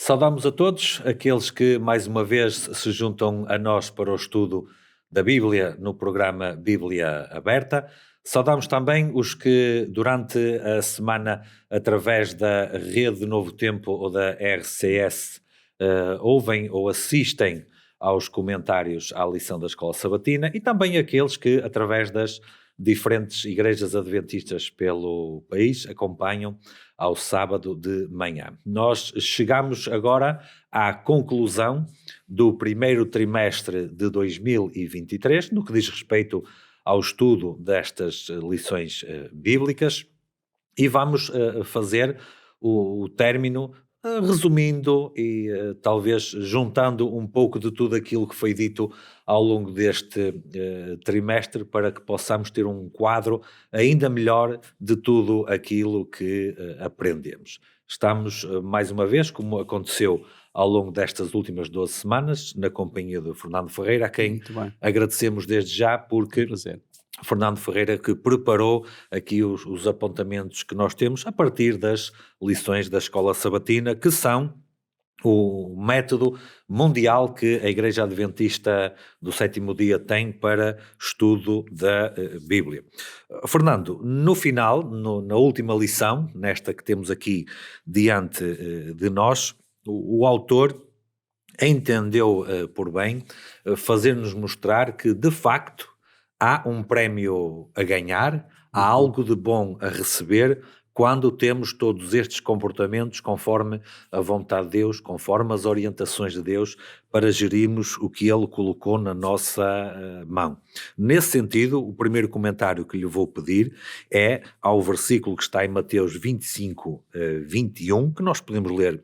Saudamos a todos aqueles que mais uma vez se juntam a nós para o estudo da Bíblia no programa Bíblia Aberta. Saudamos também os que durante a semana, através da Rede Novo Tempo ou da RCS, ouvem ou assistem aos comentários à lição da Escola Sabatina, e também aqueles que, através das diferentes igrejas adventistas pelo país, acompanham ao sábado de manhã. Nós chegamos agora à conclusão do primeiro trimestre de 2023, no que diz respeito ao estudo destas lições bíblicas, e vamos fazer o término resumindo e talvez juntando um pouco de tudo aquilo que foi dito ao longo deste trimestre, para que possamos ter um quadro ainda melhor de tudo aquilo que aprendemos. Estamos mais uma vez, como aconteceu ao longo destas últimas 12 semanas, na companhia de Fernando Ferreira, a quem agradecemos desde já, porque Fernando Ferreira que preparou aqui os apontamentos que nós temos a partir das lições da Escola Sabatina, que são o método mundial que a Igreja Adventista do Sétimo Dia tem para estudo da Bíblia. Fernando, no final, na última lição, nesta que temos aqui diante de nós, o autor entendeu por bem fazer-nos mostrar que, de facto, há um prémio a ganhar, há algo de bom a receber quando temos todos estes comportamentos conforme a vontade de Deus, conforme as orientações de Deus, para gerirmos o que Ele colocou na nossa mão. Nesse sentido, o primeiro comentário que lhe vou pedir é ao versículo que está em Mateus 25, 21, que nós podemos ler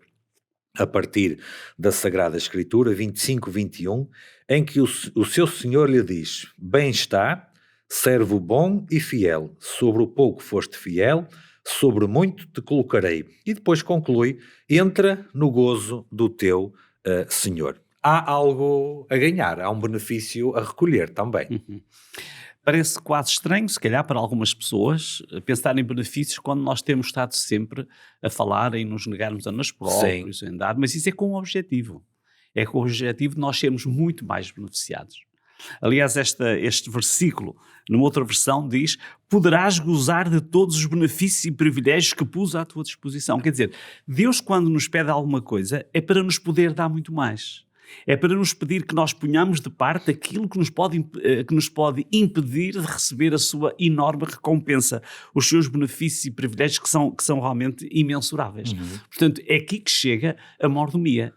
a partir da Sagrada Escritura, 25, 21, em que o seu Senhor lhe diz: bem está, servo bom e fiel, sobre o pouco foste fiel, sobre muito te colocarei. E depois conclui: entra no gozo do teu Senhor. Há algo a ganhar, há um benefício a recolher também. Parece quase estranho, se calhar, para algumas pessoas, pensar em benefícios quando nós temos estado sempre a falar em nos negarmos a nós próprios, em dar, mas isso é com um objetivo. É com o objetivo de nós sermos muito mais beneficiados. Aliás, este versículo, numa outra versão, diz: poderás gozar de todos os benefícios e privilégios que pus à tua disposição. Quer dizer, Deus, quando nos pede alguma coisa, é para nos poder dar muito mais. É para nos pedir que nós ponhamos de parte aquilo que nos pode impedir de receber a sua enorme recompensa, os seus benefícios e privilégios que são realmente imensuráveis. Portanto, é aqui que chega a mordomia.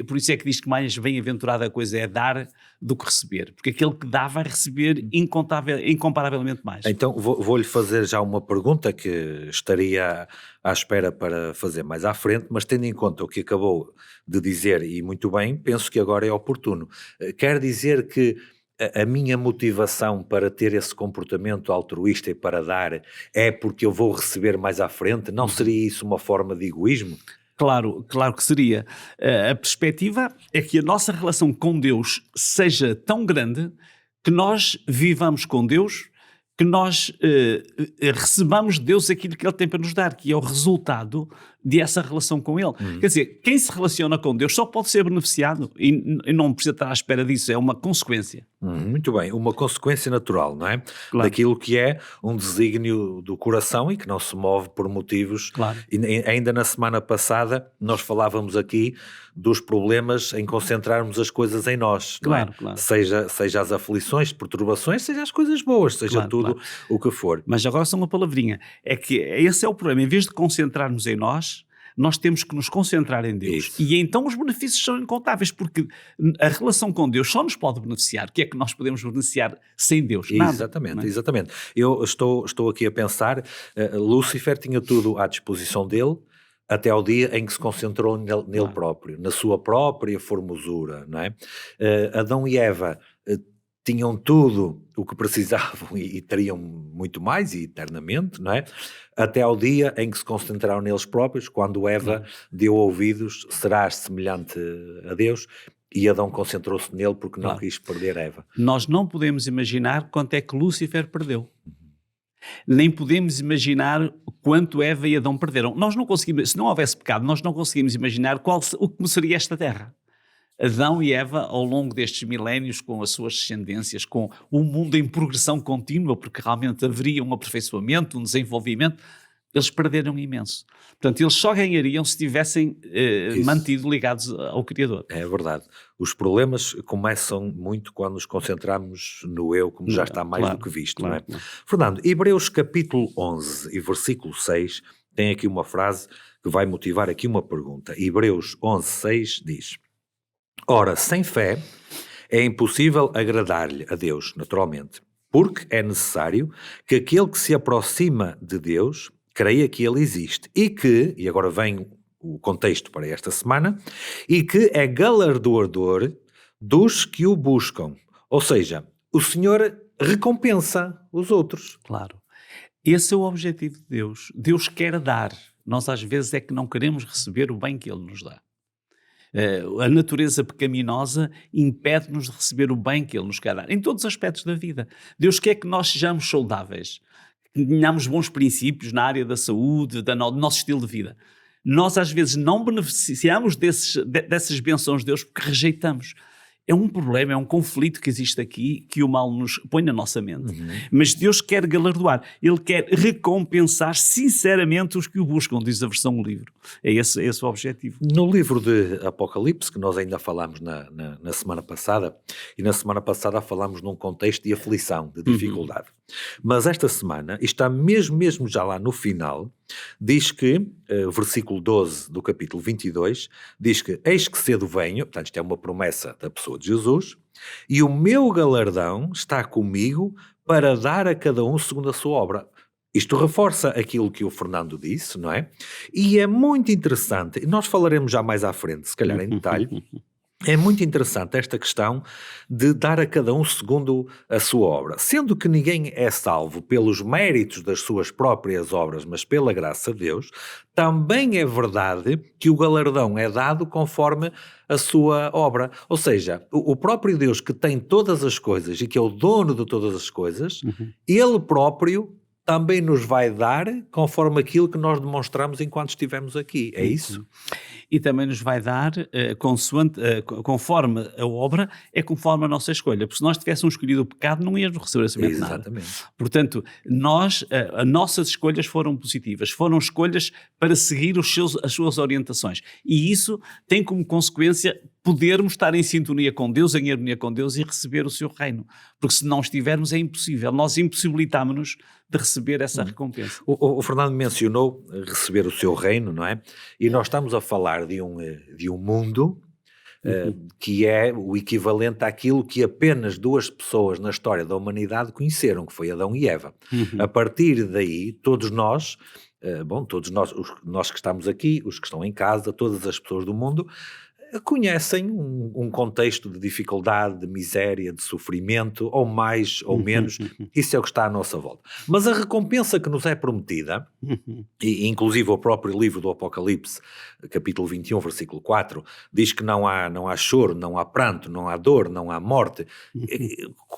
Por isso é que diz que mais bem-aventurada a coisa é dar do que receber, porque aquele que dá vai receber incomparavelmente mais. Então vou-lhe fazer já uma pergunta que estaria à espera para fazer mais à frente, mas tendo em conta o que acabou de dizer, e muito bem, penso que agora é oportuno. Quer dizer que a minha motivação para ter esse comportamento altruísta e para dar é porque eu vou receber mais à frente? Não seria isso uma forma de egoísmo? Claro que seria. A perspectiva é que a nossa relação com Deus seja tão grande que nós vivamos com Deus, que nós recebamos de Deus aquilo que Ele tem para nos dar, que é o resultado dessa relação com Ele. Quer dizer, quem se relaciona com Deus só pode ser beneficiado e não precisa estar à espera disso, é uma consequência. Muito bem, uma consequência natural, não é? Claro. Daquilo que é um desígnio do coração e que não se move por motivos. Claro. E ainda na semana passada nós falávamos aqui dos problemas em concentrarmos as coisas em nós, não é? Claro. Seja as aflições, perturbações, seja as coisas boas, seja tudo o que for. Mas agora só uma palavrinha, é que esse é o problema, em vez de concentrarmos em nós temos que nos concentrar em Deus. Isso. E então os benefícios são incontáveis, porque a relação com Deus só nos pode beneficiar. O que é que nós podemos beneficiar sem Deus? Nada. Exatamente. Eu estou aqui a pensar, Lúcifer tinha tudo à disposição dele, até ao dia em que se concentrou nele próprio, na sua própria formosura, não é? Adão e Eva tinham tudo o que precisavam e teriam muito mais e eternamente, não é? Até ao dia em que se concentraram neles próprios, quando Eva deu ouvidos: serás semelhante a Deus, e Adão concentrou-se nele porque não quis perder Eva. Nós não podemos imaginar quanto é que Lúcifer perdeu. Nem podemos imaginar quanto Eva e Adão perderam. Nós não conseguimos, se não houvesse pecado, nós não conseguimos imaginar como seria esta terra. Adão e Eva, ao longo destes milénios, com as suas descendências, com o mundo em progressão contínua, porque realmente haveria um aperfeiçoamento, um desenvolvimento, eles perderam imenso. Portanto, eles só ganhariam se tivessem mantido ligados ao Criador. É verdade. Os problemas começam muito quando nos concentramos no eu, como já está mais do que visto. Não é? Fernando, Hebreus capítulo 11 e versículo 6 tem aqui uma frase que vai motivar aqui uma pergunta. Hebreus 11, 6 diz: ora, sem fé é impossível agradar-lhe a Deus, naturalmente, porque é necessário que aquele que se aproxima de Deus creia que ele existe e agora vem o contexto para esta semana, e que é galardoador dos que o buscam. Ou seja, o Senhor recompensa os outros. Claro. Esse é o objetivo de Deus. Deus quer dar. Nós às vezes é que não queremos receber o bem que Ele nos dá. A natureza pecaminosa impede-nos de receber o bem que Ele nos quer dar, em todos os aspectos da vida. Deus quer que nós sejamos saudáveis, que tenhamos bons princípios na área da saúde, do nosso estilo de vida. Nós às vezes não beneficiamos dessas bênçãos de Deus porque rejeitamos. É um problema, é um conflito que existe aqui, que o mal nos põe na nossa mente. Mas Deus quer galardoar, Ele quer recompensar sinceramente os que o buscam, diz a versão do livro. É esse o objetivo. No livro de Apocalipse, que nós ainda falámos na semana passada, e na semana passada falámos num contexto de aflição, de dificuldade. Mas esta semana, e está mesmo já lá no final, diz que, versículo 12 do capítulo 22, diz que eis que cedo venho, portanto isto é uma promessa da pessoa de Jesus, e o meu galardão está comigo para dar a cada um segundo a sua obra. Isto reforça aquilo que o Fernando disse, não é? E é muito interessante, e nós falaremos já mais à frente, se calhar em detalhe, é muito interessante esta questão de dar a cada um segundo a sua obra. Sendo que ninguém é salvo pelos méritos das suas próprias obras, mas pela graça de Deus, também é verdade que o galardão é dado conforme a sua obra. Ou seja, o próprio Deus que tem todas as coisas e que é o dono de todas as coisas, Ele próprio também nos vai dar conforme aquilo que nós demonstramos enquanto estivemos aqui. É isso? E também nos vai dar, conforme a obra, é conforme a nossa escolha. Porque se nós tivéssemos escolhido o pecado, não íamos receber absolutamente nada. Exatamente. Portanto, as nossas escolhas foram positivas. Foram escolhas para seguir as suas orientações. E isso tem como consequência podermos estar em sintonia com Deus, em harmonia com Deus e receber o seu reino. Porque se não estivermos é impossível. Nós impossibilitamos-nos de receber essa recompensa. O Fernando mencionou receber o seu reino, não é? E nós estamos a falar de um mundo que é o equivalente àquilo que apenas duas pessoas na história da humanidade conheceram, que foi Adão e Eva. A partir daí, todos nós, nós que estamos aqui, os que estão em casa, todas as pessoas do mundo, conhecem um contexto de dificuldade, de miséria, de sofrimento, ou mais ou menos, isso é o que está à nossa volta. Mas a recompensa que nos é prometida, e inclusive o próprio livro do Apocalipse, capítulo 21, versículo 4, diz que não há choro, não há pranto, não há dor, não há morte.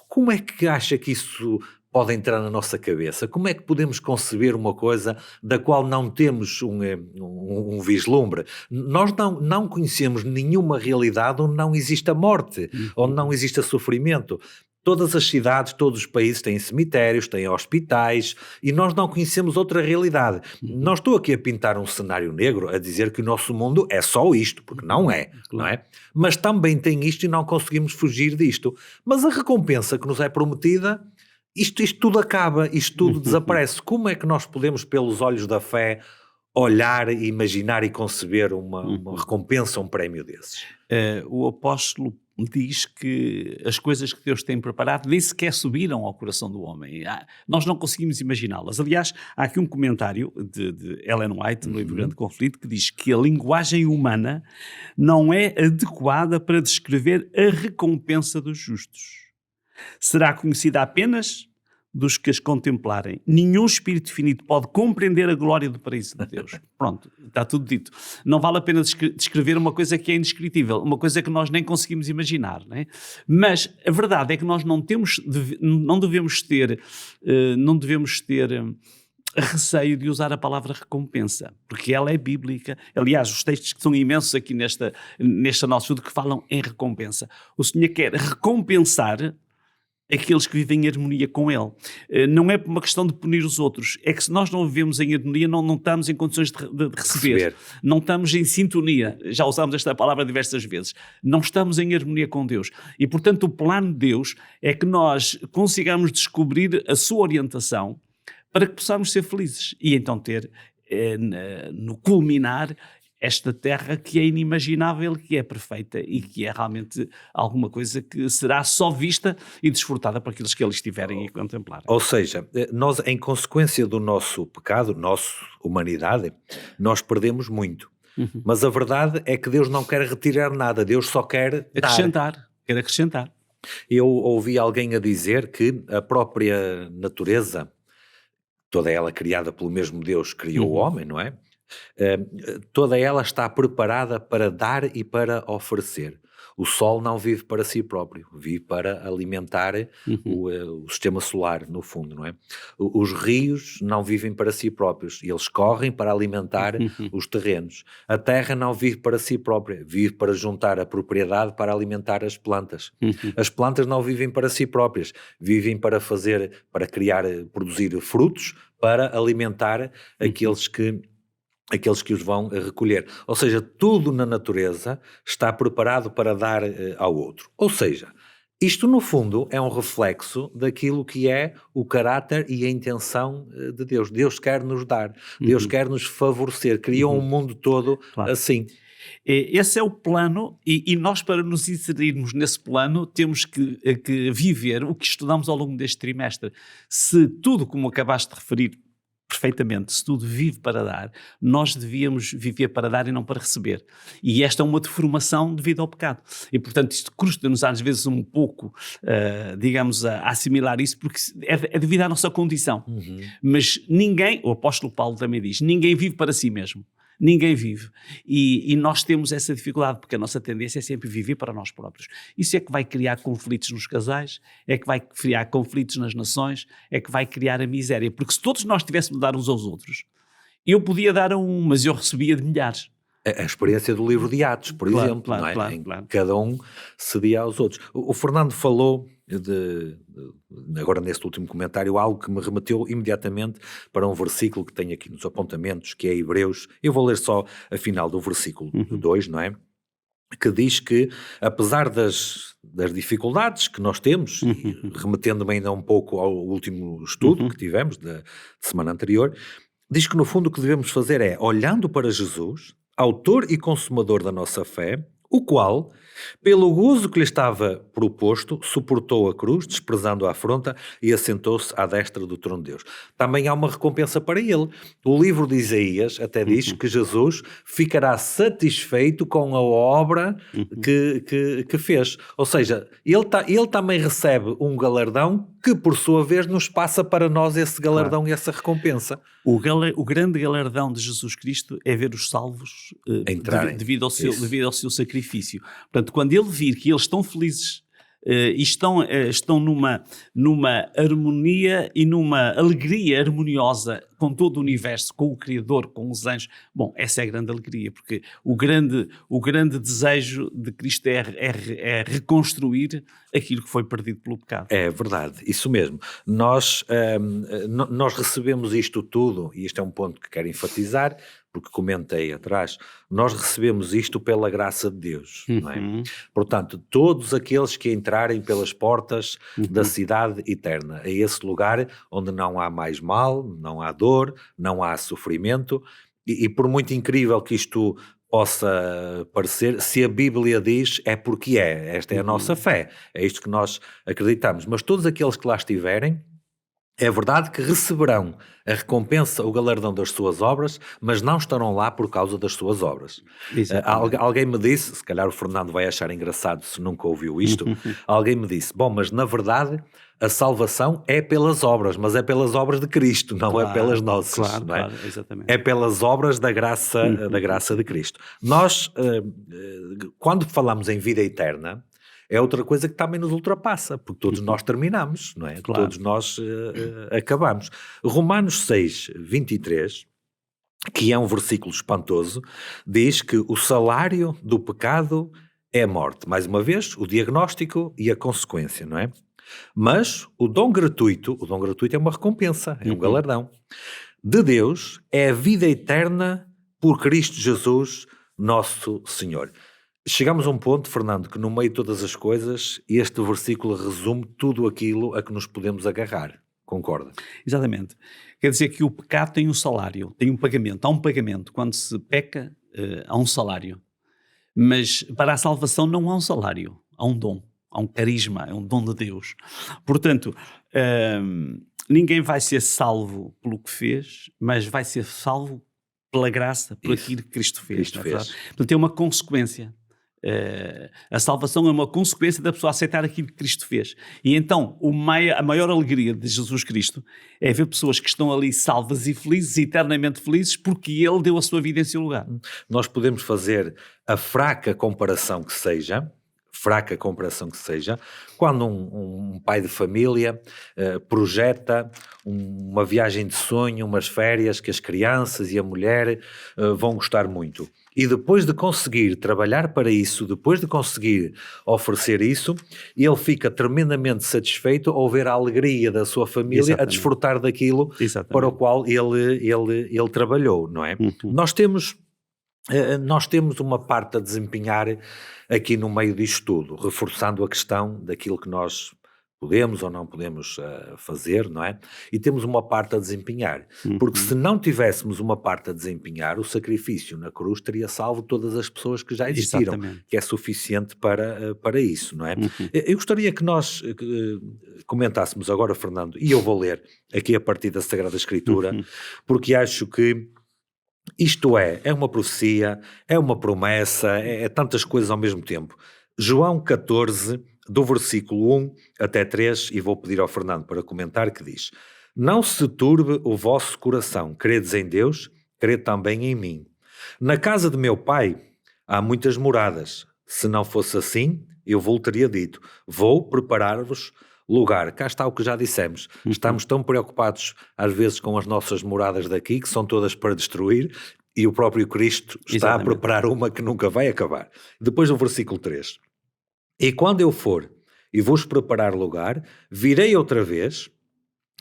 Como é que acha que isso pode entrar na nossa cabeça? Como é que podemos conceber uma coisa da qual não temos um vislumbre? Nós não conhecemos nenhuma realidade onde não existe a morte, onde não existe sofrimento. Todas as cidades, todos os países têm cemitérios, têm hospitais, e nós não conhecemos outra realidade. Não estou aqui a pintar um cenário negro, a dizer que o nosso mundo é só isto, porque não é, não é? Mas também tem isto e não conseguimos fugir disto. Mas a recompensa que nos é prometida, isto tudo acaba, isto tudo desaparece. Como é que nós podemos, pelos olhos da fé, olhar, imaginar e conceber uma recompensa, um prémio desses? O apóstolo diz que as coisas que Deus tem preparado nem sequer subiram ao coração do homem. Nós não conseguimos imaginá-las. Aliás, há aqui um comentário de Ellen White, no livro Grande Conflito, que diz que a linguagem humana não é adequada para descrever a recompensa dos justos. Será conhecida apenas dos que as contemplarem. Nenhum espírito finito pode compreender a glória do paraíso de Deus. Pronto, está tudo dito. Não vale a pena descrever uma coisa que é indescritível, uma coisa que nós nem conseguimos imaginar, não é? Mas a verdade é que nós não devemos ter receio de usar a palavra recompensa, porque ela é bíblica. Aliás, os textos que são imensos aqui neste nosso estudo que falam em recompensa. O Senhor quer recompensar aqueles que vivem em harmonia com Ele. Não é por uma questão de punir os outros, é que se nós não vivemos em harmonia, não estamos em condições de receber. Não estamos em sintonia, já usamos esta palavra diversas vezes, não estamos em harmonia com Deus. E, portanto, o plano de Deus é que nós consigamos descobrir a sua orientação para que possamos ser felizes e então ter, no culminar, esta terra que é inimaginável, que é perfeita e que é realmente alguma coisa que será só vista e desfrutada por aqueles que ali estiverem a contemplar. Ou seja, nós, em consequência do nosso pecado, nossa humanidade, nós perdemos muito. Mas a verdade é que Deus não quer retirar nada, Deus só quer acrescentar. Quer acrescentar. Eu ouvi alguém a dizer que a própria natureza, toda ela criada pelo mesmo Deus, criou o homem, não é? Toda ela está preparada para dar e para oferecer. O Sol não vive para si próprio, vive para alimentar o sistema solar, no fundo, não é? Os rios não vivem para si próprios, eles correm para alimentar os terrenos. A terra não vive para si própria, vive para juntar a propriedade para alimentar as plantas. As plantas não vivem para si próprias, vivem para criar, produzir frutos, para alimentar aqueles que os vão recolher. Ou seja, tudo na natureza está preparado para dar ao outro. Ou seja, isto no fundo é um reflexo daquilo que é o caráter e a intenção de Deus. Deus quer nos dar, Deus quer nos favorecer, criou um mundo todo assim. Esse é o plano e nós, para nos inserirmos nesse plano, temos que viver o que estudamos ao longo deste trimestre. Se tudo, como acabaste de referir, perfeitamente, se tudo vive para dar, nós devíamos viver para dar e não para receber. E esta é uma deformação devido ao pecado. E, portanto, isto custa-nos às vezes um pouco, digamos, a assimilar isso, porque é devido à nossa condição. Mas ninguém, o apóstolo Paulo também diz, ninguém vive para si mesmo. Ninguém vive. E nós temos essa dificuldade, porque a nossa tendência é sempre viver para nós próprios. Isso é que vai criar conflitos nos casais, é que vai criar conflitos nas nações, é que vai criar a miséria. Porque se todos nós tivéssemos de dar uns aos outros, eu podia dar a um, mas eu recebia de milhares. A experiência do livro de Atos, por exemplo, não é? Claro. Cada um cedia aos outros. O Fernando falou agora neste último comentário, algo que me remeteu imediatamente para um versículo que tenho aqui nos apontamentos, que é Hebreus. Eu vou ler só a final do versículo 2, não é? Que diz que, apesar das dificuldades que nós temos, e remetendo-me ainda um pouco ao último estudo que tivemos da semana anterior, diz que no fundo o que devemos fazer é, olhando para Jesus, autor e consumador da nossa fé, o qual, pelo gozo que lhe estava proposto, suportou a cruz, desprezando a afronta, e assentou-se à destra do trono de Deus. Também há uma recompensa para ele. O livro de Isaías até diz que Jesus ficará satisfeito com a obra que fez. Ou seja, ele também recebe um galardão que, por sua vez, nos passa para nós esse galardão e essa recompensa. O grande galardão de Jesus Cristo é ver os salvos devido ao seu sacrifício. Portanto, quando ele vir que eles estão felizes e estão numa harmonia e numa alegria harmoniosa com todo o universo, com o Criador, com os anjos, bom, essa é a grande alegria, porque o grande desejo de Cristo é reconstruir aquilo que foi perdido pelo pecado. É verdade, isso mesmo. Nós recebemos isto tudo, e este é um ponto que quero enfatizar, porque comentei atrás, nós recebemos isto pela graça de Deus, não é? Portanto, todos aqueles que entrarem pelas portas da cidade eterna, a esse lugar onde não há mais mal, não há dor, não há sofrimento, e por muito incrível que isto possa parecer, se a Bíblia diz, é porque esta é a nossa fé, é isto que nós acreditamos, mas todos aqueles que lá estiverem, é verdade que receberão a recompensa, o galardão das suas obras, mas não estarão lá por causa das suas obras. Alguém me disse, se calhar o Fernando vai achar engraçado se nunca ouviu isto, alguém me disse, bom, mas na verdade a salvação é pelas obras, mas é pelas obras de Cristo, não é pelas nossas. Não é? Claro, exatamente. É pelas obras da graça de Cristo. Nós, quando falamos em vida eterna, é outra coisa que também nos ultrapassa, porque todos nós terminamos, não é? Claro. Todos nós acabamos. Romanos 6, 23, que é um versículo espantoso, diz que o salário do pecado é a morte. Mais uma vez, o diagnóstico e a consequência, não é? Mas o dom gratuito é uma recompensa, é um galardão de Deus, é a vida eterna por Cristo Jesus, nosso Senhor. Chegamos a um ponto, Fernando, que no meio de todas as coisas, este versículo resume tudo aquilo a que nos podemos agarrar. Concorda? Exatamente. Quer dizer que o pecado tem um salário, tem um pagamento. Há um pagamento. Quando se peca, há um salário. Mas para a salvação não há um salário, há um dom, há um carisma, é um dom de Deus. Portanto, ninguém vai ser salvo pelo que fez, mas vai ser salvo pela graça, por aquilo que Cristo fez. Portanto, é uma consequência. A salvação é uma consequência da pessoa aceitar aquilo que Cristo fez. E então, a maior alegria de Jesus Cristo é ver pessoas que estão ali salvas e felizes, eternamente felizes, porque Ele deu a sua vida em seu lugar. Nós podemos fazer a fraca comparação que seja, quando um pai de família projeta uma viagem de sonho, umas férias que as crianças e a mulher vão gostar muito. E depois de conseguir trabalhar para isso, depois de conseguir oferecer isso, ele fica tremendamente satisfeito ao ver a alegria da sua família. Exatamente. A desfrutar daquilo. Exatamente. Para o qual ele trabalhou, não é? Nós temos uma parte a desempenhar aqui no meio disto tudo, reforçando a questão daquilo que nós podemos ou não podemos fazer, não é? E temos uma parte a desempenhar. Porque se não tivéssemos uma parte a desempenhar, o sacrifício na cruz teria salvo todas as pessoas que já existiram. Exatamente. Que é suficiente para isso, não é? Eu gostaria que nós comentássemos agora, Fernando, e eu vou ler aqui a partir da Sagrada Escritura, porque acho que isto é uma profecia, é uma promessa, é tantas coisas ao mesmo tempo. João 14, do versículo 1 até 3, e vou pedir ao Fernando para comentar, que diz: Não se turbe o vosso coração, credes em Deus, crede também em mim. Na casa de meu pai há muitas moradas, se não fosse assim, eu vou teria dito, vou preparar-vos lugar. Cá está o que já dissemos, estamos tão preocupados às vezes com as nossas moradas daqui, que são todas para destruir, e o próprio Cristo está Exatamente. A preparar uma que nunca vai acabar. Depois o versículo 3. E quando eu for e vos preparar lugar, virei outra vez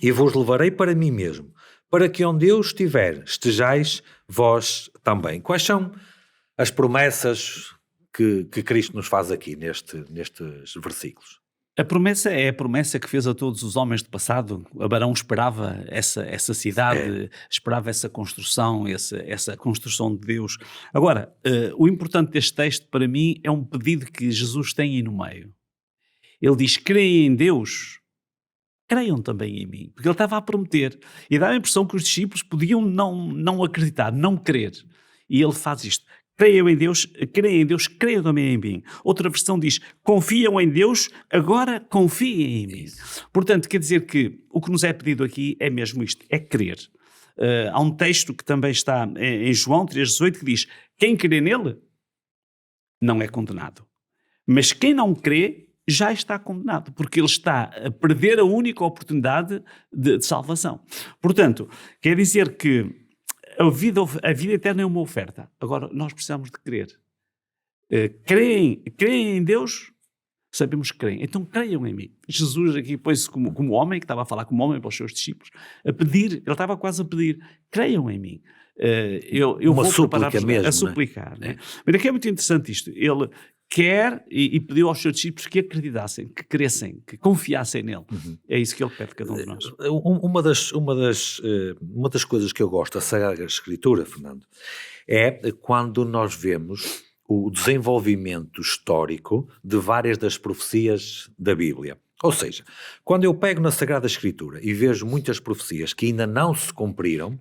e vos levarei para mim mesmo, para que onde eu estiver, estejais vós também. Quais são as promessas que Cristo nos faz aqui nestes versículos? A promessa é a promessa que fez a todos os homens do passado. Abraão esperava essa cidade, esperava essa construção, essa construção de Deus. Agora, o importante deste texto para mim é um pedido que Jesus tem aí no meio. Ele diz, creem em Deus, creiam também em mim. Porque ele estava a prometer. E dá a impressão que os discípulos podiam não acreditar, não crer. E ele faz isto. Creiam em Deus, creiam também em mim. Outra versão diz, confiam em Deus, agora confiem em mim. Portanto, quer dizer que o que nos é pedido aqui é mesmo isto, é crer. Há um texto que também está em João 3,18 que diz, quem crê nele não é condenado. Mas quem não crê já está condenado, porque ele está a perder a única oportunidade de salvação. Portanto, quer dizer que a vida eterna é uma oferta. Agora, nós precisamos de crer. Creem em Deus, sabemos que creem. Então, creiam em mim. Jesus aqui põe-se como homem, que estava a falar como homem para os seus discípulos, a pedir, ele estava quase a pedir, creiam em mim. Eu uma vou preparar-vos mesmo, a suplicar. Né? Mas aqui é muito interessante isto. Ele quer e pediu aos seus discípulos que acreditassem, que crescem, que confiassem nele. É isso que ele pede a cada um de nós. Uma das coisas que eu gosto da Sagrada Escritura, Fernando, é quando nós vemos o desenvolvimento histórico de várias das profecias da Bíblia. Ou seja, quando eu pego na Sagrada Escritura e vejo muitas profecias que ainda não se cumpriram,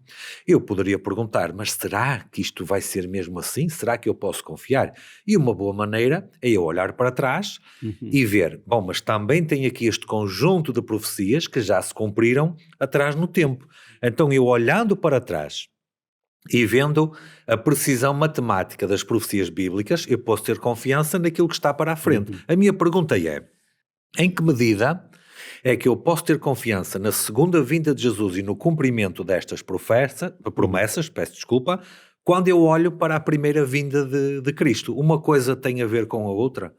eu poderia perguntar, mas será que isto vai ser mesmo assim? Será que eu posso confiar? E uma boa maneira é eu olhar para trás e ver, bom, mas também tem aqui este conjunto de profecias que já se cumpriram atrás no tempo. Então eu olhando para trás E vendo a precisão matemática das profecias bíblicas, eu posso ter confiança naquilo que está para a frente. A minha pergunta é, em que medida é que eu posso ter confiança na segunda vinda de Jesus e no cumprimento destas promessas, peço desculpa, quando eu olho para a primeira vinda de Cristo? Uma coisa tem a ver com a outra?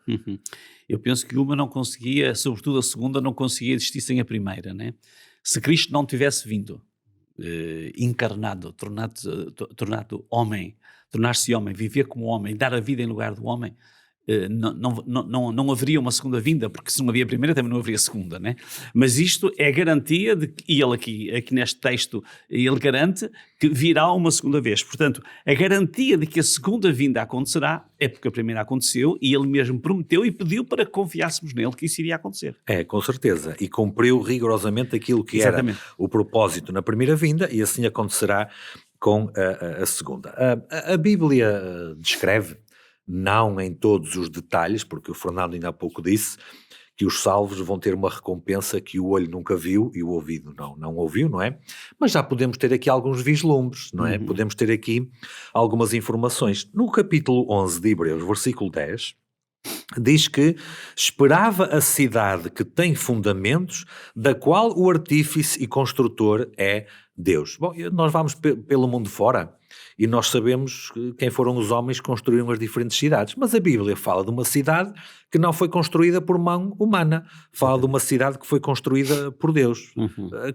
Eu penso que uma não conseguia, sobretudo a segunda, não conseguia existir sem a primeira, né? Se Cristo não tivesse vindo, encarnado, tornado homem, tornar-se homem, viver como homem, dar a vida em lugar do homem, não haveria uma segunda vinda, porque se não havia a primeira também não haveria a segunda, né? Mas isto é garantia de que, e ele aqui neste texto, ele garante que virá uma segunda vez. Portanto, a garantia de que a segunda vinda acontecerá é porque a primeira aconteceu e ele mesmo prometeu e pediu para que confiássemos nele que isso iria acontecer. É, com certeza. E cumpriu rigorosamente aquilo que era o propósito na primeira vinda e assim acontecerá com a segunda. A Bíblia descreve, não em todos os detalhes, porque o Fernando ainda há pouco disse que os salvos vão ter uma recompensa que o olho nunca viu e o ouvido não ouviu, não é? Mas já podemos ter aqui alguns vislumbres, não é? Podemos ter aqui algumas informações. No capítulo 11 de Hebreus, versículo 10, diz que esperava a cidade que tem fundamentos, da qual o artífice e construtor é Deus. Bom, nós vamos pelo mundo fora e nós sabemos quem foram os homens que construíram as diferentes cidades, mas a Bíblia fala de uma cidade que não foi construída por mão humana, fala de uma cidade que foi construída por Deus.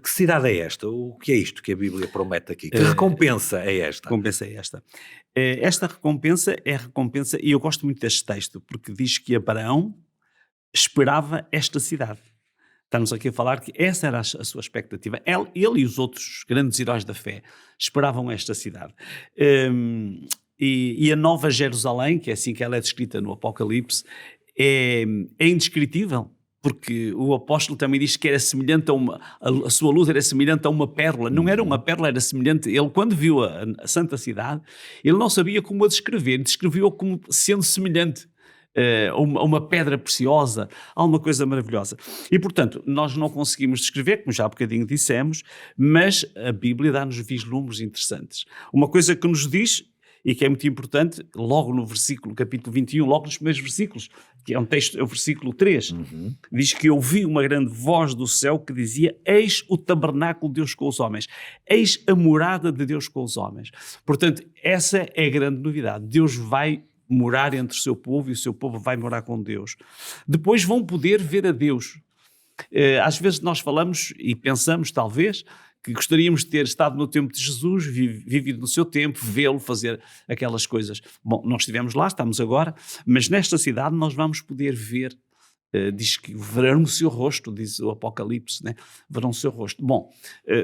Que cidade é esta? O que é isto que a Bíblia promete aqui? Que recompensa é esta? Recompensa é esta. Esta recompensa é a recompensa, e eu gosto muito deste texto, porque diz que Abraão esperava esta cidade. Estamos aqui a falar que essa era a sua expectativa. Ele e os outros grandes heróis da fé esperavam esta cidade. E a Nova Jerusalém, que é assim que ela é descrita no Apocalipse, é indescritível, porque o apóstolo também diz que era semelhante a sua luz era semelhante a uma pérola. Não era uma pérola, era semelhante. Ele, quando viu a Santa Cidade, ele não sabia como a descrever, descreveu-a como sendo semelhante a uma pedra preciosa, a uma coisa maravilhosa. E, portanto, nós não conseguimos descrever, como já há bocadinho dissemos, mas a Bíblia dá-nos vislumbres interessantes. Uma coisa que nos diz, e que é muito importante, logo no capítulo 21, logo nos primeiros versículos, que é um texto, é o versículo 3, diz que ouvi uma grande voz do céu que dizia: eis o tabernáculo de Deus com os homens, eis a morada de Deus com os homens. Portanto, essa é a grande novidade. Deus vai morar entre o seu povo e o seu povo vai morar com Deus. Depois vão poder ver a Deus. Às vezes nós falamos e pensamos, talvez, que gostaríamos de ter estado no tempo de Jesus, vivido no seu tempo, vê-lo fazer aquelas coisas. Bom, nós estivemos lá, estamos agora, mas nesta cidade nós vamos poder ver, diz que verão o seu rosto, diz o Apocalipse, né? Verão o seu rosto. Bom,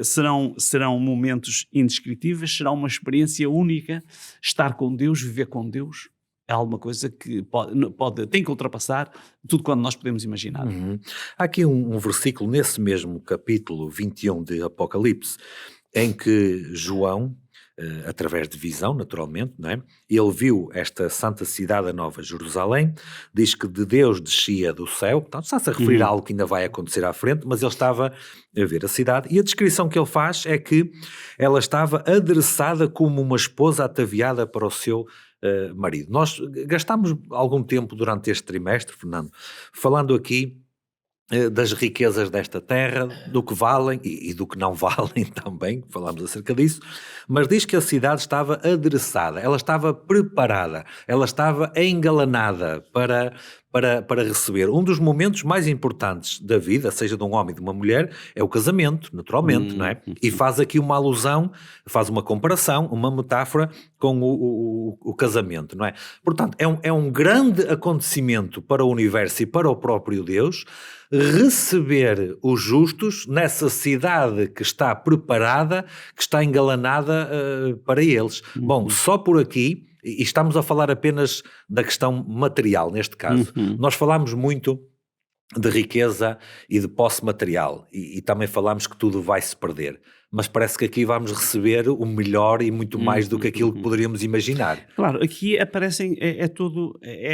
serão momentos indescritíveis, será uma experiência única, estar com Deus, viver com Deus. É alguma coisa que tem que ultrapassar tudo quanto nós podemos imaginar. Há aqui um versículo nesse mesmo capítulo 21 de Apocalipse, em que João, através de visão, naturalmente, não é? Ele viu esta santa cidade, a Nova Jerusalém, diz que de Deus descia do céu, portanto está-se a referir a algo que ainda vai acontecer à frente, mas ele estava a ver a cidade, e a descrição que ele faz é que ela estava adereçada como uma esposa ataviada para o seu marido. Nós gastámos algum tempo durante este trimestre, Fernando, falando aqui das riquezas desta terra, do que valem e do que não valem também, falámos acerca disso, mas diz que a cidade estava adereçada, ela estava preparada, ela estava engalanada para receber. Um dos momentos mais importantes da vida, seja de um homem ou de uma mulher, é o casamento, naturalmente, não é? E faz aqui uma alusão, faz uma comparação, uma metáfora com o casamento, não é? Portanto, é um grande acontecimento para o universo e para o próprio Deus receber os justos nessa cidade que está preparada, que está engalanada para eles. Bom, só por aqui, e estamos a falar apenas da questão material neste caso, nós falámos muito de riqueza e de posse material, e também falámos que tudo vai se perder, mas parece que aqui vamos receber o melhor e muito mais do que aquilo que poderíamos imaginar. Claro, aqui aparecem,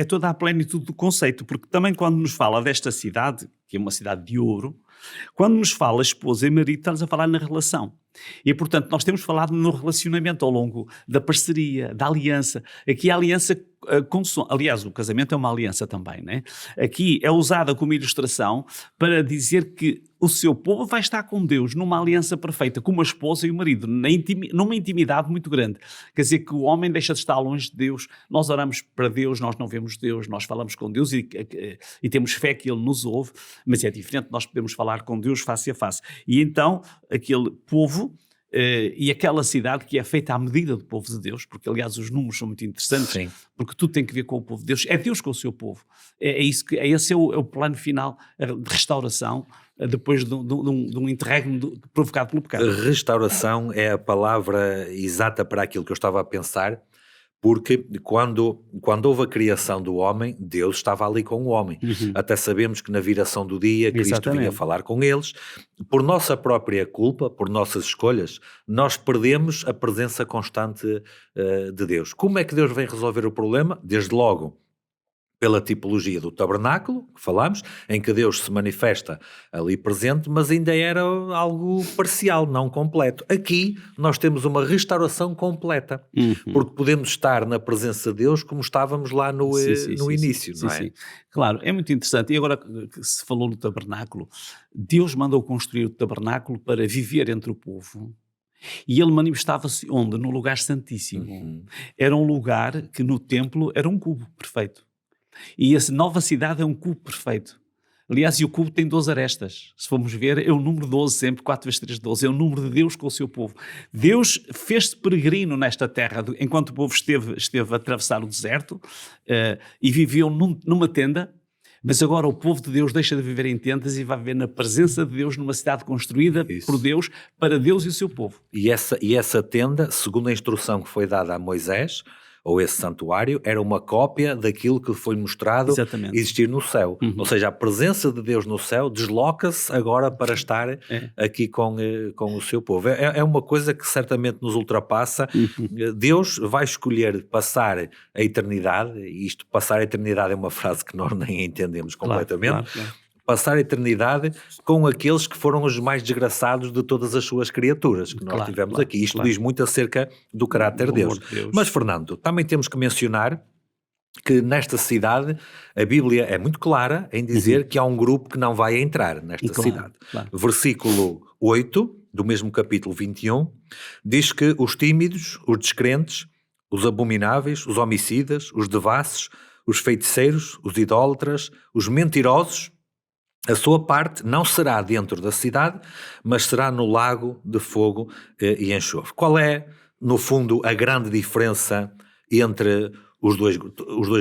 toda a plenitude do conceito, porque também quando nos fala desta cidade, que é uma cidade de ouro, quando nos fala esposa e marido, estamos a falar na relação. E, portanto, nós temos falado no relacionamento ao longo da parceria, da aliança. Aqui a aliança, aliás, o casamento é uma aliança também, né? Aqui é usada como ilustração para dizer que o seu povo vai estar com Deus numa aliança perfeita, como a esposa e o marido, numa intimidade muito grande. Quer dizer que o homem deixa de estar longe de Deus, nós oramos para Deus, nós não vemos Deus, nós falamos com Deus e temos fé que Ele nos ouve, mas é diferente, nós podemos falar com Deus face a face. E então, aquele povo e aquela cidade que é feita à medida do povo de Deus, porque aliás os números são muito interessantes, sim, porque tudo tem que ver com o povo de Deus, é Deus com o seu povo, esse é o plano final de restauração depois de um interregno provocado pelo pecado. Restauração é a palavra exata para aquilo que eu estava a pensar, porque quando houve a criação do homem, Deus estava ali com o homem. Até sabemos que na viração do dia, Cristo vinha falar com eles. Por nossa própria culpa, por nossas escolhas, nós perdemos a presença constante de Deus. Como é que Deus vem resolver o problema? Desde logo, pela tipologia do tabernáculo, que falámos, em que Deus se manifesta ali presente, mas ainda era algo parcial, não completo. Aqui nós temos uma restauração completa, porque podemos estar na presença de Deus como estávamos lá no início, não é? Sim. Claro, é muito interessante. E agora que se falou do tabernáculo, Deus mandou construir o tabernáculo para viver entre o povo. E ele manifestava-se onde? No lugar santíssimo. Era um lugar que no templo era um cubo perfeito. E essa nova cidade é um cubo perfeito. Aliás, e o cubo tem 12 arestas. Se formos ver, é o número 12 sempre, 4 vezes 3, 12. É o número de Deus com o seu povo. Deus fez-se peregrino nesta terra, enquanto o povo esteve a atravessar o deserto e viveu numa tenda. Mas agora o povo de Deus deixa de viver em tendas e vai viver na presença de Deus numa cidade construída por Deus, para Deus e o seu povo. E essa tenda, segundo a instrução que foi dada a Moisés, ou esse santuário, era uma cópia daquilo que foi mostrado existir no céu. Ou seja, a presença de Deus no céu desloca-se agora para estar aqui com o seu povo. É uma coisa que certamente nos ultrapassa. Deus vai escolher passar a eternidade, e isto, passar a eternidade, é uma frase que nós nem entendemos completamente, claro. Passar a eternidade com aqueles que foram os mais desgraçados de todas as suas criaturas, que nós tivemos aqui. Isto diz muito acerca do caráter de Deus. Mas, Fernando, também temos que mencionar que nesta cidade a Bíblia é muito clara em dizer que há um grupo que não vai entrar nesta cidade. Versículo 8, do mesmo capítulo 21, diz que os tímidos, os descrentes, os abomináveis, os homicidas, os devassos, os feiticeiros, os idólatras, os mentirosos, a sua parte não será dentro da cidade, mas será no lago de fogo e enxofre. Qual é, no fundo, a grande diferença entre os dois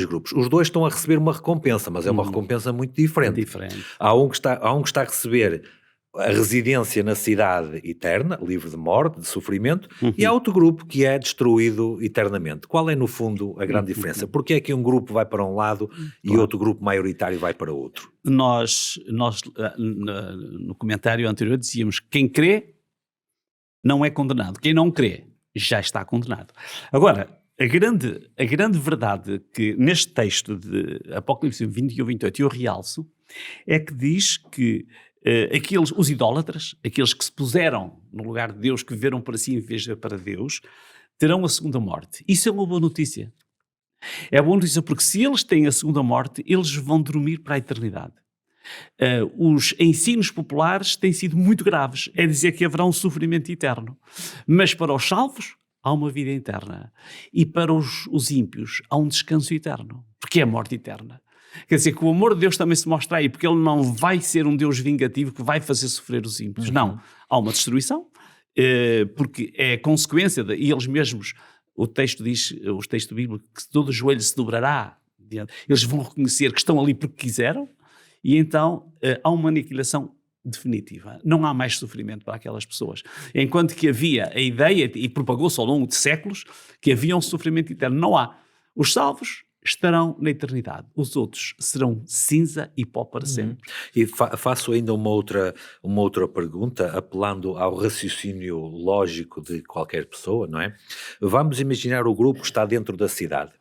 grupos? Os dois estão a receber uma recompensa, mas é uma recompensa muito diferente. Há um que está a receber a residência na cidade eterna, livre de morte, de sofrimento, e há outro grupo que é destruído eternamente. Qual é, no fundo, a grande diferença? Porque é que um grupo vai para um lado e outro grupo maioritário vai para outro? Nós no comentário anterior dizíamos que quem crê não é condenado. Quem não crê já está condenado. Agora, a grande verdade que neste texto de Apocalipse 21 e 28 eu realço é que diz que os idólatras, aqueles que se puseram no lugar de Deus, que viveram para si em vez de para Deus, terão a segunda morte. Isso é uma boa notícia. É boa notícia porque se eles têm a segunda morte, eles vão dormir para a eternidade. Os ensinos populares têm sido muito graves. É dizer que haverá um sofrimento eterno. Mas para os salvos, há uma vida eterna. E para os ímpios, há um descanso eterno. Porque é a morte eterna. Quer dizer que o amor de Deus também se mostra aí, porque Ele não vai ser um Deus vingativo que vai fazer sofrer os ímpios. Não. Há uma destruição, porque é consequência e eles mesmos, o texto bíblico, que todo joelho se dobrará. Eles vão reconhecer que estão ali porque quiseram, e então há uma aniquilação definitiva. Não há mais sofrimento para aquelas pessoas. Enquanto que havia a ideia, e propagou-se ao longo de séculos, que havia um sofrimento eterno. Não há. Os salvos estarão na eternidade. Os outros serão cinza e pó para sempre. E faço ainda uma outra pergunta, apelando ao raciocínio lógico de qualquer pessoa, não é? Vamos imaginar o grupo que está dentro da cidade.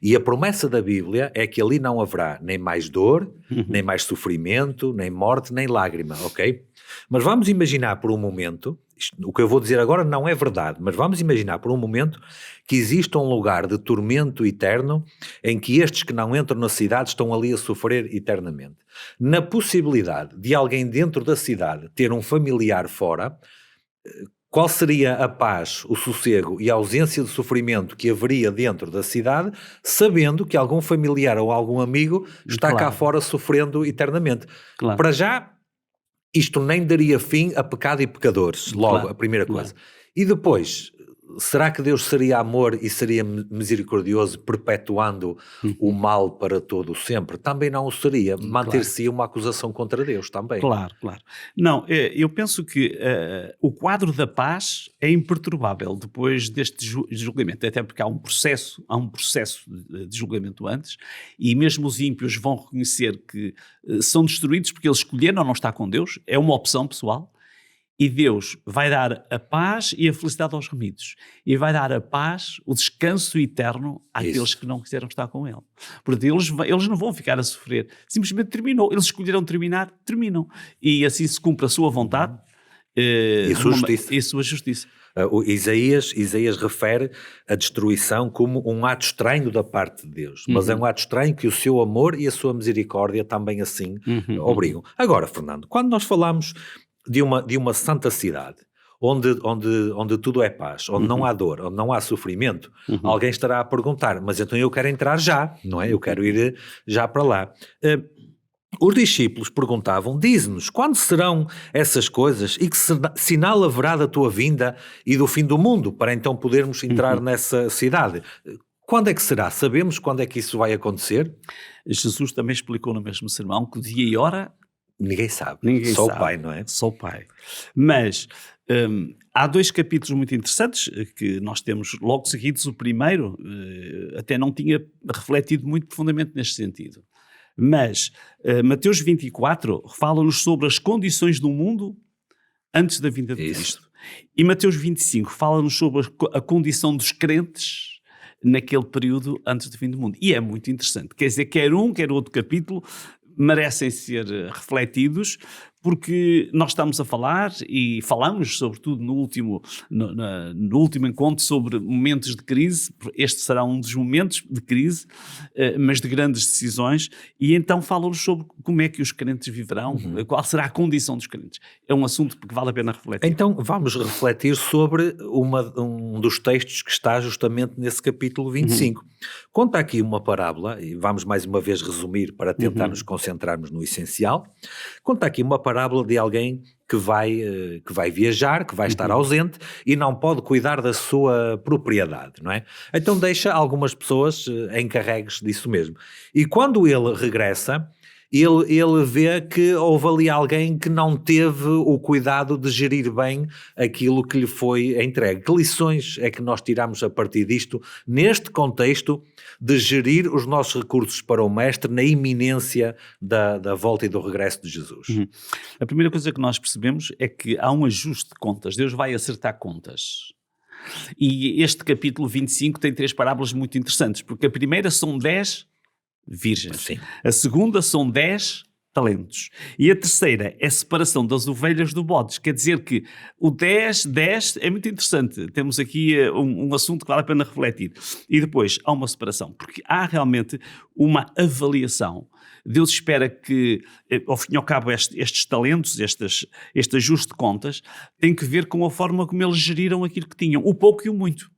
E a promessa da Bíblia é que ali não haverá nem mais dor, nem mais sofrimento, nem morte, nem lágrima, ok? Mas vamos imaginar por um momento, o que eu vou dizer agora não é verdade, mas vamos imaginar por um momento que existe um lugar de tormento eterno em que estes que não entram na cidade estão ali a sofrer eternamente. Na possibilidade de alguém dentro da cidade ter um familiar fora, qual seria a paz, o sossego e a ausência de sofrimento que haveria dentro da cidade, sabendo que algum familiar ou algum amigo está cá fora sofrendo eternamente? Claro. Para já, isto nem daria fim a pecado e pecadores, logo, a primeira coisa. E depois, será que Deus seria amor e seria misericordioso, perpetuando o mal para todo sempre? Também não o seria. Manter-se uma acusação contra Deus também. Claro. Não, eu penso que o quadro da paz é imperturbável depois deste julgamento, até porque há um processo de julgamento antes, e mesmo os ímpios vão reconhecer que são destruídos porque eles escolheram não estar com Deus, é uma opção pessoal. E Deus vai dar a paz e a felicidade aos remidos. E vai dar a paz, o descanso eterno àqueles que não quiseram estar com Ele. Portanto, eles não vão ficar a sofrer. Simplesmente terminou. Eles escolheram terminar, terminam. E assim se cumpre a sua vontade e a sua justiça. Isaías refere a destruição como um ato estranho da parte de Deus. Mas é um ato estranho que o seu amor e a sua misericórdia também assim obrigam. Agora, Fernando, quando nós falamos de uma santa cidade, onde tudo é paz, onde não há dor, onde não há sofrimento, alguém estará a perguntar, mas então eu quero entrar já, não é? Eu quero ir já para lá. Os discípulos perguntavam, diz-nos, quando serão essas coisas e que sinal haverá da tua vinda e do fim do mundo, para então podermos entrar nessa cidade? Quando é que será? Sabemos quando é que isso vai acontecer? Jesus também explicou no mesmo sermão que o dia e hora ninguém sabe, só o Pai, não é? Só o Pai. Mas há 2 capítulos muito interessantes que nós temos logo seguidos. O primeiro até não tinha refletido muito profundamente neste sentido. Mas Mateus 24 fala-nos sobre as condições do mundo antes da vinda de Cristo. E Mateus 25 fala-nos sobre a condição dos crentes naquele período antes do fim do mundo. E é muito interessante. Quer dizer, quer um, quer outro capítulo merecem ser refletidos, porque nós estamos a falar e falamos, sobretudo no último encontro, sobre momentos de crise. Este será um dos momentos de crise, mas de grandes decisões, e então falam-nos sobre como é que os crentes viverão, qual será a condição dos crentes. É um assunto que vale a pena refletir. Então vamos refletir sobre um dos textos que está justamente nesse capítulo 25. Conta aqui uma parábola, e vamos mais uma vez resumir para tentar nos concentrarmos no essencial. Conta aqui uma parábola de alguém que vai viajar, que vai estar ausente e não pode cuidar da sua propriedade, não é? Então deixa algumas pessoas encarregues disso mesmo. E quando ele regressa, ele vê que houve ali alguém que não teve o cuidado de gerir bem aquilo que lhe foi entregue. Que lições é que nós tiramos a partir disto, neste contexto de gerir os nossos recursos para o Mestre na iminência da volta e do regresso de Jesus? A primeira coisa que nós percebemos é que há um ajuste de contas. Deus vai acertar contas. E este capítulo 25 tem 3 parábolas muito interessantes, porque a primeira são 10 virgens. Sim. A segunda são 10 talentos. E a terceira é a separação das ovelhas do bodes. Quer dizer que o 10 é muito interessante. Temos aqui um assunto que vale a pena refletir. E depois há uma separação, porque há realmente uma avaliação. Deus espera que, ao fim e ao cabo, estes talentos, este ajuste de contas, tem que ver com a forma como eles geriram aquilo que tinham, o pouco e o muito.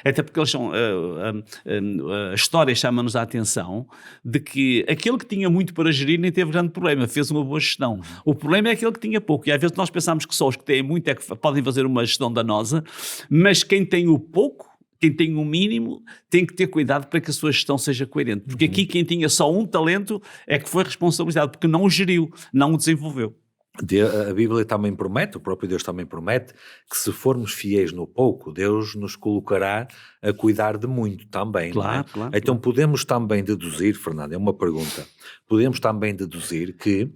Até porque eles são, a história chama-nos a atenção de que aquele que tinha muito para gerir nem teve grande problema, fez uma boa gestão. O problema é aquele que tinha pouco, e às vezes nós pensamos que só os que têm muito é que podem fazer uma gestão danosa, mas quem tem o pouco, quem tem o mínimo, tem que ter cuidado para que a sua gestão seja coerente. Porque aqui quem tinha só um talento é que foi responsabilizado, porque não o geriu, não o desenvolveu. A Bíblia também promete, o próprio Deus também promete, que se formos fiéis no pouco, Deus nos colocará a cuidar de muito também, não é? Claro, Então claro. podemos também deduzir, Fernando, é uma pergunta, podemos também deduzir que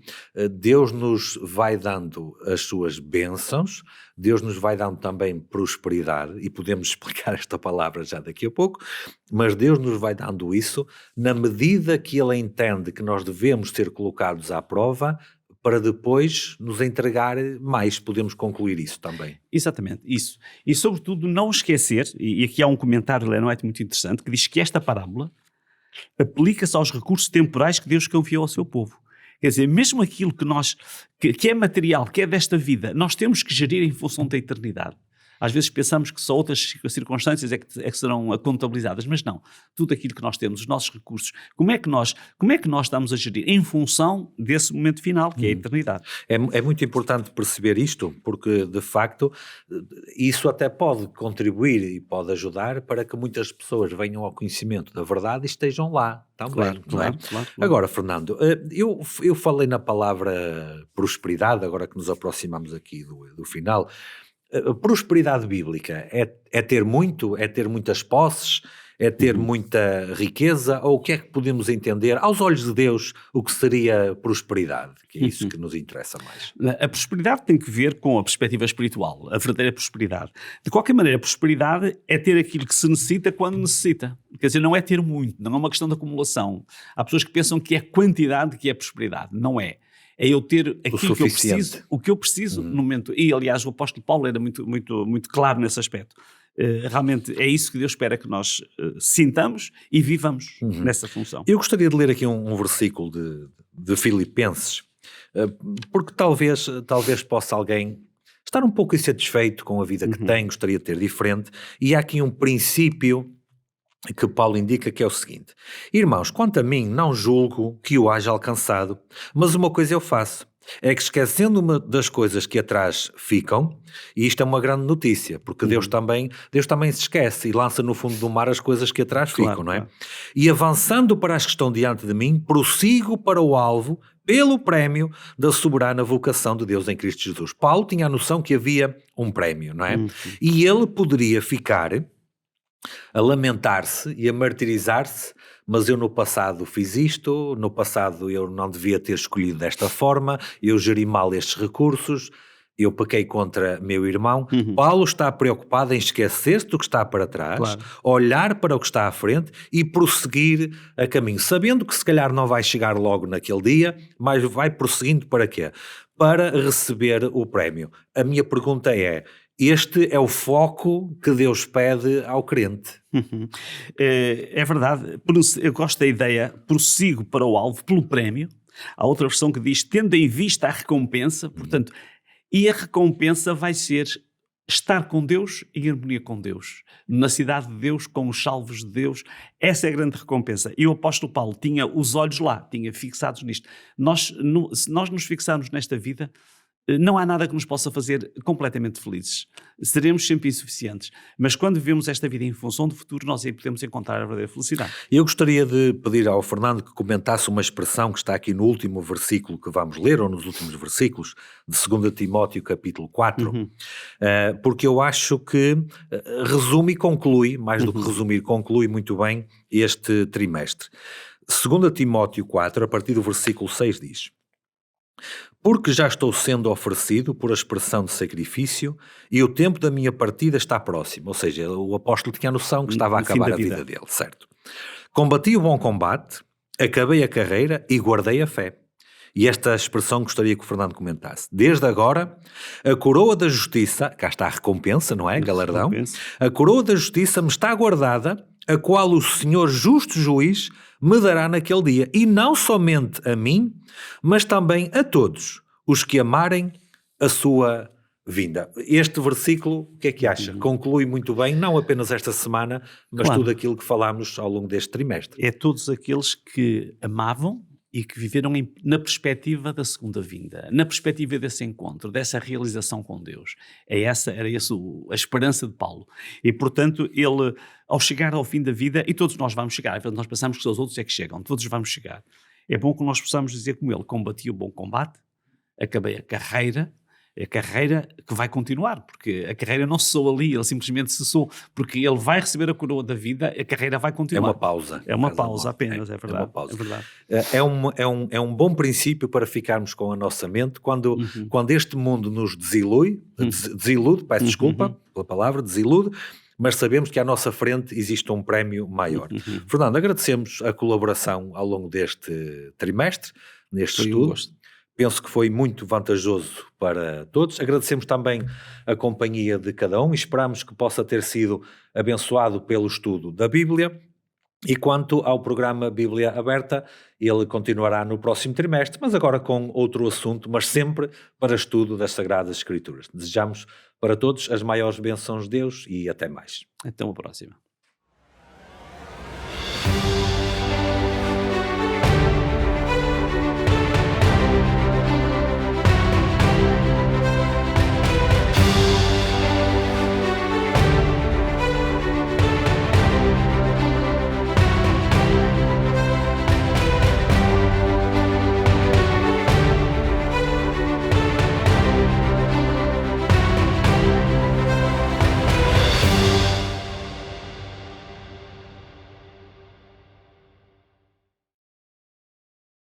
Deus nos vai dando as suas bênçãos, Deus nos vai dando também prosperidade, e podemos explicar esta palavra já daqui a pouco, mas Deus nos vai dando isso na medida que Ele entende que nós devemos ser colocados à prova, para depois nos entregar mais. Podemos concluir isso também. Exatamente, isso. E sobretudo não esquecer, e aqui há um comentário de Ellen White muito interessante, que diz que esta parábola aplica-se aos recursos temporais que Deus confiou ao seu povo. Quer dizer, mesmo aquilo que é material, que é desta vida, nós temos que gerir em função da eternidade. Às vezes pensamos que só outras circunstâncias é que serão contabilizadas, mas não. Tudo aquilo que nós temos, os nossos recursos, como é que nós estamos a gerir em função desse momento final, que é a eternidade. É muito importante perceber isto, porque de facto isso até pode contribuir e pode ajudar para que muitas pessoas venham ao conhecimento da verdade e estejam lá também. Claro. Agora, Fernando, eu falei na palavra prosperidade, agora que nos aproximamos aqui do final. Prosperidade bíblica é ter muito, é ter muitas posses, é ter muita riqueza, ou o que é que podemos entender, aos olhos de Deus, o que seria prosperidade? Que é isso que nos interessa mais. A prosperidade tem que ver com a perspectiva espiritual, a verdadeira prosperidade. De qualquer maneira, a prosperidade é ter aquilo que se necessita quando necessita. Quer dizer, não é ter muito, não é uma questão de acumulação. Há pessoas que pensam que é quantidade que é prosperidade. Não é. É eu ter aquilo que eu preciso no momento. E, aliás, o apóstolo Paulo era muito, muito, muito claro nesse aspecto. Realmente é isso que Deus espera que nós sintamos e vivamos nessa função. Eu gostaria de ler aqui um versículo de Filipenses, porque talvez possa alguém estar um pouco insatisfeito com a vida que tem, gostaria de ter diferente, e há aqui um princípio que Paulo indica, que é o seguinte: irmãos, quanto a mim, não julgo que o haja alcançado, mas uma coisa eu faço, é que esquecendo-me das coisas que atrás ficam, e isto é uma grande notícia, porque Deus também se esquece e lança no fundo do mar as coisas que atrás ficam, não é? Claro. E avançando para as que estão diante de mim, prossigo para o alvo, pelo prémio da soberana vocação de Deus em Cristo Jesus. Paulo tinha a noção que havia um prémio, não é? E ele poderia ficar a lamentar-se e a martirizar-se, mas eu no passado fiz isto, no passado eu não devia ter escolhido desta forma, eu geri mal estes recursos, eu pequei contra meu irmão. Paulo está preocupado em esquecer-se do que está para trás, claro, olhar para o que está à frente e prosseguir a caminho, sabendo que se calhar não vai chegar logo naquele dia, mas vai prosseguindo para quê? Para receber o prémio. A minha pergunta é: este é o foco que Deus pede ao crente? É verdade, eu gosto da ideia, prossigo para o alvo pelo prémio. Há outra versão que diz, tendo em vista a recompensa, portanto, e a recompensa vai ser estar com Deus em harmonia com Deus, na cidade de Deus, com os salvos de Deus. Essa é a grande recompensa. E o apóstolo Paulo tinha os olhos lá, tinha fixados nisto. Se nós nos fixarmos nesta vida, não há nada que nos possa fazer completamente felizes. Seremos sempre insuficientes. Mas quando vivemos esta vida em função do futuro, nós aí podemos encontrar a verdadeira felicidade. Eu gostaria de pedir ao Fernando que comentasse uma expressão que está aqui no último versículo que vamos ler, ou nos últimos versículos, de 2 Timóteo capítulo 4, porque eu acho que resume e conclui, mais do que resumir, conclui muito bem este trimestre. 2 Timóteo 4, a partir do versículo 6 diz: porque já estou sendo oferecido por expressão de sacrifício e o tempo da minha partida está próximo. Ou seja, o apóstolo tinha a noção que estava a acabar a vida dele, certo? Combati o bom combate, acabei a carreira e guardei a fé. E esta expressão gostaria que o Fernando comentasse. Desde agora, a coroa da justiça, cá está a recompensa, não é? Galardão. A coroa da justiça me está guardada, a qual o Senhor justo juiz me dará naquele dia. E não somente a mim, mas também a todos os que amarem a sua vinda. Este versículo, o que é que acha? Conclui muito bem, não apenas esta semana, mas tudo aquilo que falámos ao longo deste trimestre. É todos aqueles que amavam e que viveram na perspectiva da segunda vinda, na perspectiva desse encontro, dessa realização com Deus. Era essa a esperança de Paulo. E, portanto, ele, ao chegar ao fim da vida, e todos nós vamos chegar, nós pensamos que só os outros é que chegam, todos vamos chegar. É bom que nós possamos dizer como ele: combati o bom combate, acabei a carreira, é a carreira que vai continuar, porque a carreira não cessou ali, ele simplesmente cessou, porque ele vai receber a coroa da vida, a carreira vai continuar. É uma pausa. É uma pausa apenas, é verdade. É uma pausa. É verdade. É um bom princípio para ficarmos com a nossa mente quando este mundo nos desilude, peço desculpa pela palavra, desilude, mas sabemos que à nossa frente existe um prémio maior. Fernando, agradecemos a colaboração ao longo deste trimestre, neste estudo. Penso que foi muito vantajoso para todos. Agradecemos também a companhia de cada um e esperamos que possa ter sido abençoado pelo estudo da Bíblia. E quanto ao programa Bíblia Aberta, ele continuará no próximo trimestre, mas agora com outro assunto, mas sempre para estudo das Sagradas Escrituras. Desejamos para todos as maiores bênçãos de Deus e até mais. Até uma próxima.